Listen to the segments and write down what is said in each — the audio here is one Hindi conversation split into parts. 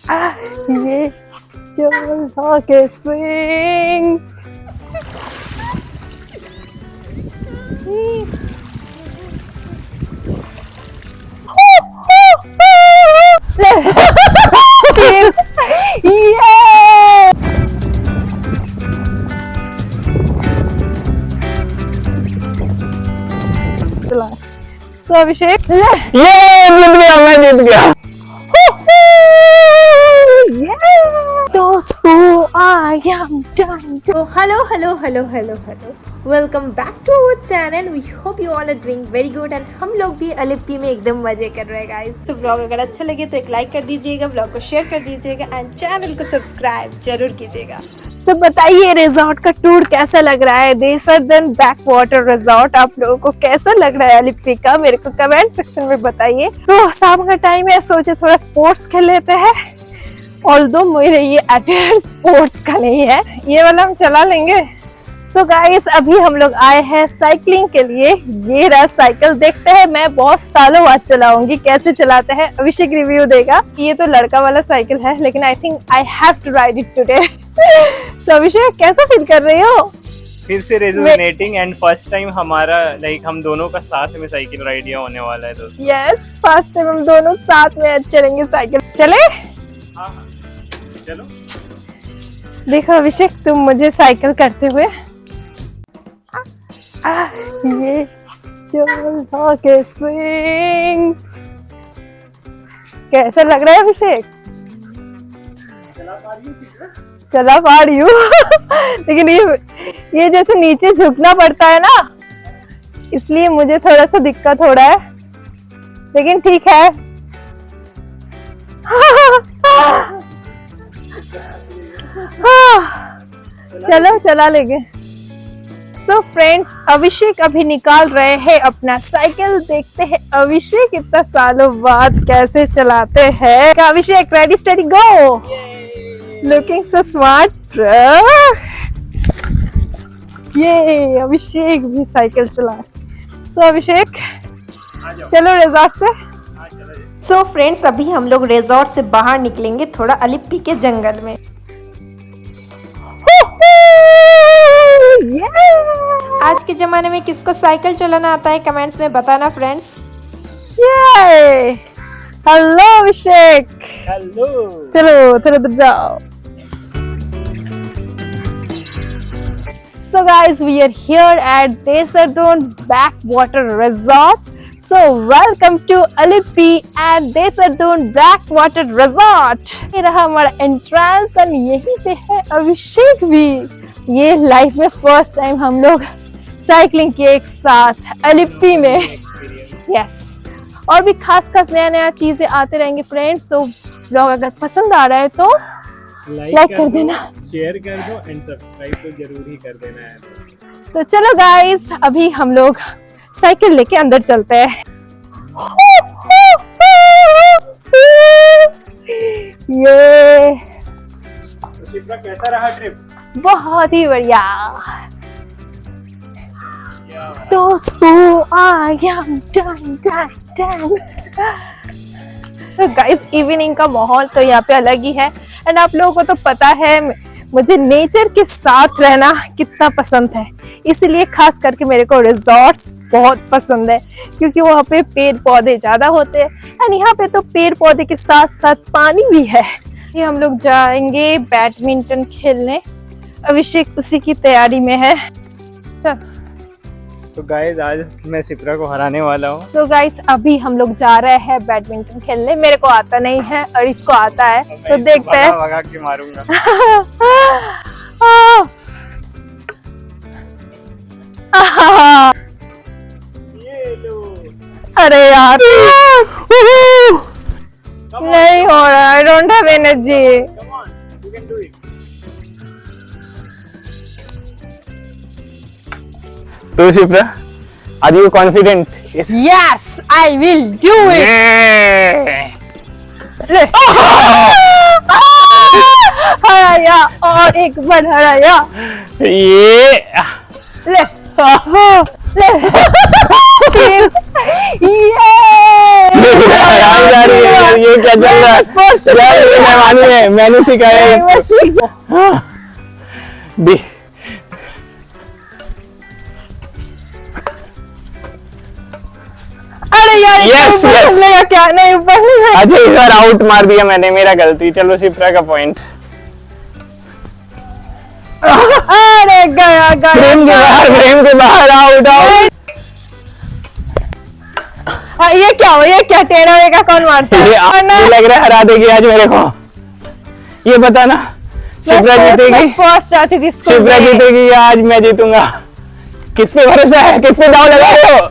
ये जो के स्विंग सो अभिषेक मैं जीत गया। दोस्तों आई एम डन। तो hello welcome back to our channel. We hope you all are doing very good and हम लोग भी अलिप्पी में एकदम मजे कर रहे हैं गाइस। तो ब्लॉग अगर अच्छा लगे तो एक लाइक कर दीजिएगा, ब्लॉग को शेयर कर दीजिएगा एंड चैनल को सब्सक्राइब जरूर कीजिएगा। सो बताइए रिजॉर्ट का टूर कैसा लग रहा है, देसरदन बैक वाटर रिजॉर्ट आप लोगों को कैसा लग रहा है अलिप्पी का, मेरे को कमेंट सेक्शन में बताइए। तो शाम का टाइम है, सोचे थोड़ा स्पोर्ट्स खेल लेते हैं। ऑल्दो मेरे ये अटेयर स्पोर्ट्स का नहीं है, ये वाला हम चला लेंगे। सो गाइस अभी हम लोग आए हैं साइकिलिंग के लिए। ये रहा साइकिल, देखते हैं मैं बहुत सालों बाद चलाऊंगी, कैसे चलाते हैं अभिषेक रिव्यू देगा। ये तो लड़का वाला साइकिल है लेकिन I think I have to ride it today. तो अभिषेक कैसा फील कर रही हो? फिर से रेजुनेटिंग एंड फर्स्ट टाइम हमारा लाइक हम दोनों का साथ में साइकिल राइड होने वाला है दोस्तों। यस फर्स्ट टाइम हम दोनों साथ में चलेंगे साइकिल। चले? हाँ चलो। देखो अभिषेक तुम मुझे साइकिल करते हुए। ये जो के स्विंग कैसा लग रहा है अभिषेक? चला पा रही हूँ लेकिन ये जैसे नीचे झुकना पड़ता है ना, इसलिए मुझे थोड़ा सा दिक्कत हो रहा है, लेकिन ठीक है। चलो चला लेंगे। सो फ्रेंड्स अभिषेक अभी निकाल रहे हैं अपना साइकिल, देखते हैं अभिषेक इतना सालों बाद कैसे चलाते हैं। Abhishek ready steady go, looking so smart. ये अभिषेक भी साइकिल चला। सो अभिषेक चलो रिजॉर्ट से। सो फ्रेंड्स अभी हम लोग रिजॉर्ट से बाहर निकलेंगे थोड़ा अलिप्पी के जंगल में। आज के जमाने में किसको साइकिल चलाना आता है कमेंट्स में बताना फ्रेंड्स। हेलो अभिषेक। हेलो। चलो थोड़ा दूर जाओ। So guys we are here at Deserdun Backwater Resort. So welcome to Alippi and Deserdun Backwater Resort. ये रहा हमारा एंट्रेंस और यहीं पे है अभिषेक भी। ये लाइफ में फर्स्ट टाइम हम लोग साइकिलिंग किए एक साथ अलिप्पी में। यस और भी खास नया चीजें आते रहेंगे फ्रेंड्स। तो ब्लॉग अगर पसंद आ रहा है तो लाइक कर देना, शेयर कर दो एंड सब्सक्राइब तो जरूर ही कर देना है। तो चलो गाइस अभी हम लोग साइकिल लेके अंदर चलते हैं। ये शिप्रा कैसा रहा ट्रिप? बहुत ही बढ़िया दोस्तों। I am done. तो गाइस इवनिंग का माहौल तो यहाँ पे अलग ही है एंड आप लोगों को तो पता है मुझे नेचर के साथ रहना कितना पसंद है, इसलिए खास करके मेरे को रिजॉर्ट्स बहुत पसंद है क्योंकि वहाँ पे पेड़ पौधे ज्यादा होते हैं एंड यहाँ पे तो पेड़ पौधे के साथ साथ पानी भी है। ये हम लोग जाएंगे बैडमिंटन खेलने, अभिषेक उसी की तैयारी में है। तो गाइस आज मैं शिप्रा को हराने वाला हूँ। तो गाइस अभी हम लोग जा रहे हैं बैडमिंटन खेलने। मेरे को आता नहीं है और इसको आता है तो देखते हैं। भगा के मारूंगा। ये लो। अरे यार नहीं हो रहा, आई डोंट हैव एनर्जी। तो Shipra are you confident? Yes I will do it. हराया और एक बार हराया। ये ले ये ये क्या चल रहा है यार, ये मेहमानी है, मैंने सिखाया है इसको। हाँ, भी अरे यार Yes, ऊपर yes. चलेगा क्या? नहीं ऊपर नहीं। अच्छा इस बार आउट मार दिया मैंने, मेरा गलती। चलो शिप्रा का पॉइंट। अरे गया फ्रेम के बाहर आउट आउट। ये क्या हो? ये क्या टेढ़ा हुए का कौन मारता है? ये लग रहा है हरा देगी आज मेरे को। ये बता ना, शिप्रा जीतेगी? फर्स्ट आती थी स्कूल शिप्रा में। जीतेगी या आज मैं जीतूंगा? किस पे भरोसा है, किस पे दाव लगा रहे हो?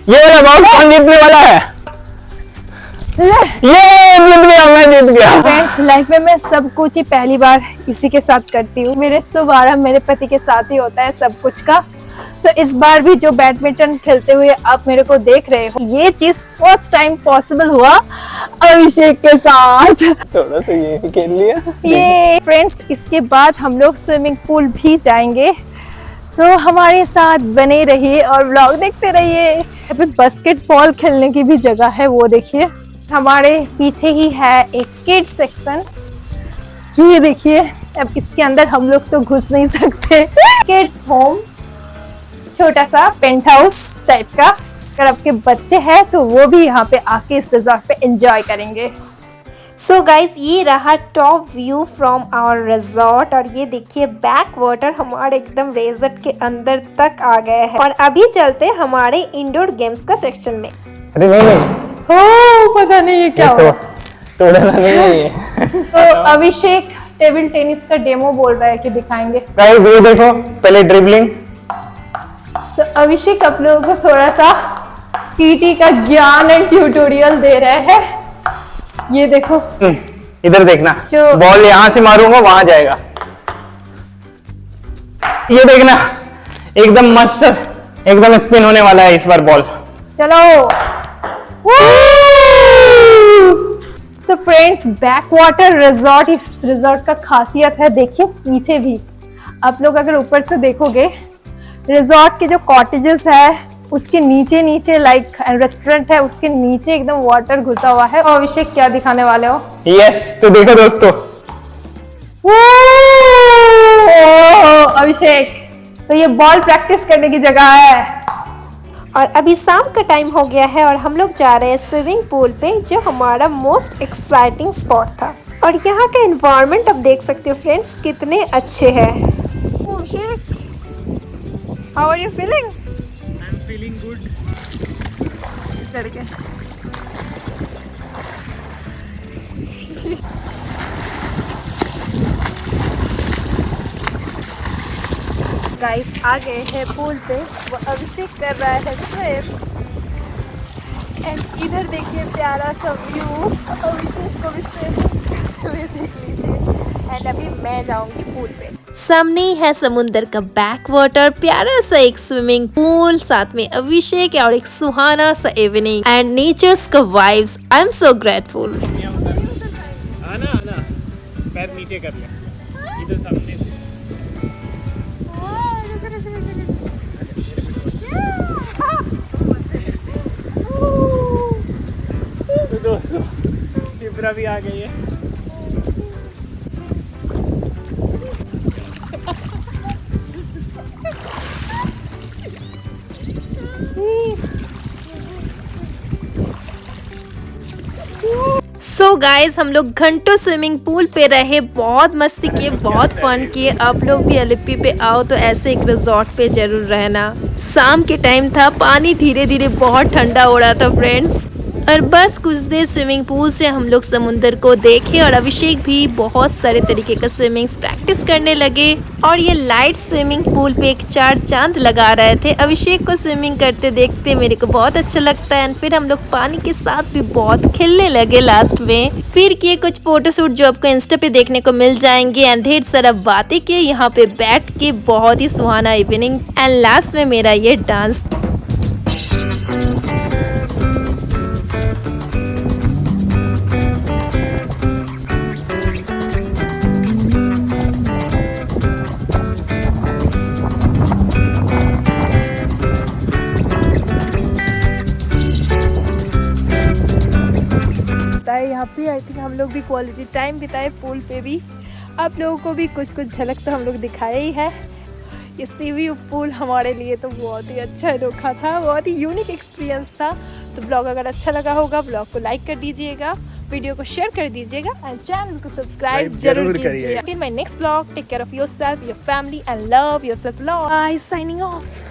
ये वाला बॉक्स कौन जीतने वाला है? ये जीत गया, मैं जीत गया। फ्रेंड्स लाइफ में मैं सब कुछ ही पहली बार इसी के साथ करती हूँ। मेरे सुबारा मेरे पति के साथ ही होता है सब कुछ का। तो इस बार भी जो बैडमिंटन खेलते हुए आप मेरे को देख रहे हो, ये चीज फर्स्ट टाइम पॉसिबल हुआ अभिषेक के साथ। थोड़ा सा ये भी खेल लिया। ये फ्रेंड्स इसके बाद हम लोग स्विमिंग पूल भी जाएंगे। सो हमारे साथ बने रहिए और व्लॉग देखते रहिए। यहाँ पे बास्केटबॉल खेलने की भी जगह है, वो देखिए। हमारे पीछे ही है एक किड सेक्शन, ये देखिए। अब इसके अंदर हम लोग तो घुस नहीं सकते। किड्स होम, छोटा सा पेंट हाउस टाइप का। अगर आपके बच्चे हैं तो वो भी यहाँ पे आके इस रिजॉर्ट पे एंजॉय करेंगे। सो गाइज ये रहा top view from our resort. और ये देखिए बैक वाटर हमारे एकदम रिजॉर्ट के अंदर तक आ गए हैं। और अभी चलते हमारे इंडोर गेम्स का सेक्शन में। अरे नहीं पता नहीं ये क्या तो, हुआ। तोड़ना नहीं है ये। तो अभिषेक टेबल टेनिस का डेमो बोल रहा है कि दिखाएंगे। गाइस ये देखो, पहले ड्रिबलिंग। So, अभिषेक आप लोगों को थोड़ा सा टीटी का ज्ञान एंड ट्यूटोरियल दे रहे हैं। ये देखो, इधर देखना, जो- बॉल यहाँ से मारूंगा वहां जाएगा। ये देखना, एकदम मस्त, एकदम स्पिन होने वाला है इस बार बॉल। चलो। So friends back water resort, इस रिजॉर्ट का खासियत है, देखिए नीचे भी आप लोग अगर ऊपर से देखोगे, रिजॉर्ट के जो कॉटेजेस है उसके नीचे नीचे लाइक रेस्टोरेंट है, उसके नीचे एकदम वाटर घुसा हुआ है। और अभिषेक क्या दिखाने वाले हो? यस, तो देखो दोस्तों, अभिषेक, तो ये बॉल प्रैक्टिस करने की जगह है। और अभी शाम का टाइम हो गया है और हम लोग जा रहे हैं स्विमिंग पूल पे, जो हमारा मोस्ट एक्साइटिंग स्पॉट था। और यहाँ का एनवायरनमेंट आप देख सकते हो फ्रेंड्स, कितने अच्छे हैं। How are you feeling? I'm feeling good. Guys आ गए हैं पूल पे, वो अभिषेक कर रहा है स्विम। एंड इधर देखिए प्यारा सा व्यू, अभिषेक को भी स्विम करते हुए देख लीजिए। एंड अभी मैं जाऊंगी पूल पे। सामने ही है समुंदर का बैक वाटर, प्यारा सा एक स्विमिंग पूल, साथ में अभिषेक और एक सुहाना सा इवनिंग एंड नेचर्स का vibes. I am so grateful. आना आना, पैर नीचे कर ले, इधर सामने से। तो दोस्तों शिप्रा भी आ गई है। सो गाइज हम लोग घंटों स्विमिंग पूल पे रहे, बहुत मस्ती किए, बहुत फन किए। आप लोग भी अलिप्पी पे आओ तो ऐसे एक रिजॉर्ट पे जरूर रहना। शाम के टाइम था, पानी धीरे धीरे बहुत ठंडा हो रहा था फ्रेंड्स। और बस कुछ देर स्विमिंग पूल से हम लोग समुंदर को देखे और अभिषेक भी बहुत सारे तरीके का स्विमिंग प्रैक्टिस करने लगे। और ये लाइट स्विमिंग पूल पे एक चार चांद लगा रहे थे। अभिषेक को स्विमिंग करते देखते मेरे को बहुत अच्छा लगता है। फिर हम लोग पानी के साथ भी बहुत खेलने लगे लास्ट में। फिर किए कुछ फोटोशूट जो आपको इंस्टा पे देखने को मिल जाएंगे एंड ढेर सारा बातें किए यहाँ पे बैठ के, बहुत ही सुहाना इवनिंग। एंड लास्ट में मेरा ये डांस। आई थिंक हम लोग भी क्वालिटी टाइम बिताए पूल पे भी। आप लोगों को भी कुछ कुछ झलक तो हम लोग दिखाए ही है। ये सी व्यू पूल हमारे लिए तो बहुत ही अच्छा अनोखा था, बहुत ही यूनिक एक्सपीरियंस था। तो ब्लॉग अगर अच्छा लगा होगा ब्लॉग को लाइक कर दीजिएगा, वीडियो को शेयर कर दीजिएगा एंड चैनल को सब्सक्राइब जरूर कीजिएगा। In my next blog take care of yourself, your family and love yourself. Law I signing of.